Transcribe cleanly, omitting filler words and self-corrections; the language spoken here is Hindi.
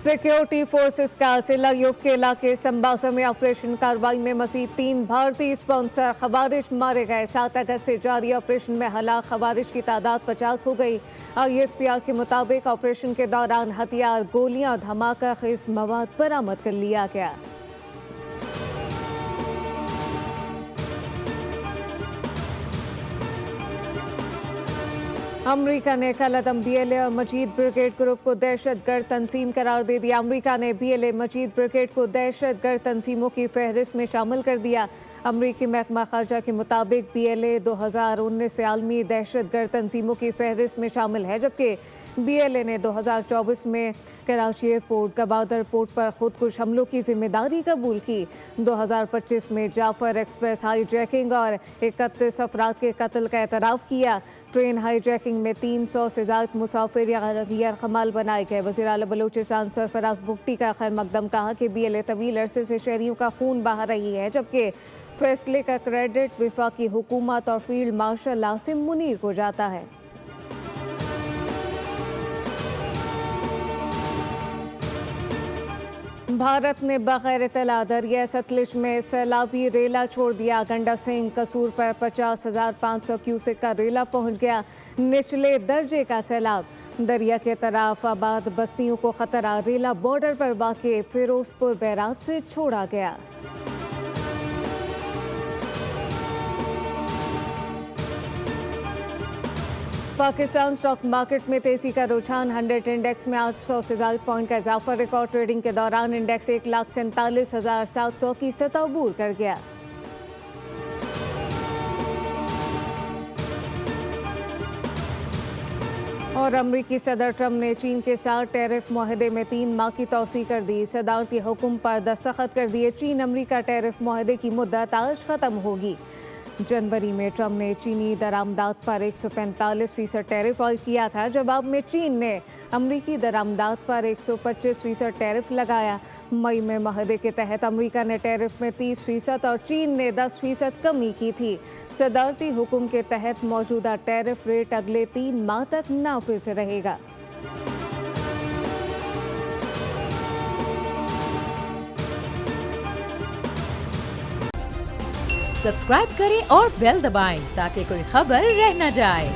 सिक्योरिटी फोर्सेस का सिलायुब के इलाके संबासा में ऑपरेशन कार्रवाई में मजीद 3 भारतीय स्पॉन्सर खवारिज मारे गए। 7 अगस्त से जारी ऑपरेशन में हलाक खवारिज की तादाद 50 हो गई। ISPR के मुताबिक ऑपरेशन के दौरान हथियार, गोलियां, धमाका खेज मवाद बरामद कर लिया गया। अमेरिका ने कल अदम BLA और मजीद ब्रिगेड ग्रुप को दहशतगर्द तंजीम करार दे दिया। अमेरिका ने BLA मजीद ब्रिगेड को दहशतगर्द तंजीमों की फहरिस्त में शामिल कर दिया। अमरीकी महकमा खारजा के मुताबिक BLA 2019 से आलमी दहशतगर्द तंजीमों की फहरिस्त में शामिल है, जबकि BLA ने 2024 में कराची एयरपोर्ट, गवादर पोर्ट पर खुदकुश हमलों की जिम्मेदारी कबूल की। 2025 में जाफर एक्सप्रेस हाईजैकिंग और 31 अफराद के कत्ल का एतराफ़ किया। ट्रेन हाईजैकिंग में 300 से ज़ायद मुसाफिर यरगमाल बनाए गए। वज़ीर आला बलूचिस्तान सरफराज बुगटी का खैर मकदम कहा कि BLA तवील अरसे से शहरियों का खून बहा रही है, जबकि फैसले का क्रेडिट वफाकी हुकूमत और फील्ड मार्शल आसिम मुनीर को जाता है। भारत ने बगैर इत्तला दरिया सतलुज में सैलाबी रेला छोड़ दिया। गंडा सिंह कसूर पर 50,500 क्यूसेक का रेला पहुंच गया। निचले दर्जे का सैलाब, दरिया के तरफ आबाद बस्तियों को खतरा। रेला बॉर्डर पर वाक़े फिरोजपुर बैराज से छोड़ा गया। पाकिस्तान स्टॉक मार्केट में तेजी का रुझान। 100 इंडेक्स में 800 से ज़्यादा पॉइंट का इजाफा। रिकॉर्ड ट्रेडिंग के दौरान इंडेक्स 1,47,700 की सतह अबूर कर गया। और अमरीकी सदर ट्रंप ने चीन के साथ टैरिफ मुआहदे में 3 माह की तौसीह कर दी। सदारती हुक्म पर दस्तखत कर दिए। चीन अमरीका टैरिफ मुआहदे की मुद्दत आज ख़त्म होगी। जनवरी में ट्रंप ने चीनी दरामदात पर 145% टैरिफ आयद किया था। जवाब में चीन ने अमरीकी दरामदात पर 125% टैरिफ लगाया। मई में मुआहदे के तहत अमरीका ने टैरिफ में 30% और चीन ने 10% कमी की थी। सदारती हुक्म के तहत मौजूदा टैरिफ रेट अगले 3 माह तक नाफिज रहेगा। सब्सक्राइब करें और बेल दबाएं ताकि कोई खबर रह न जाए।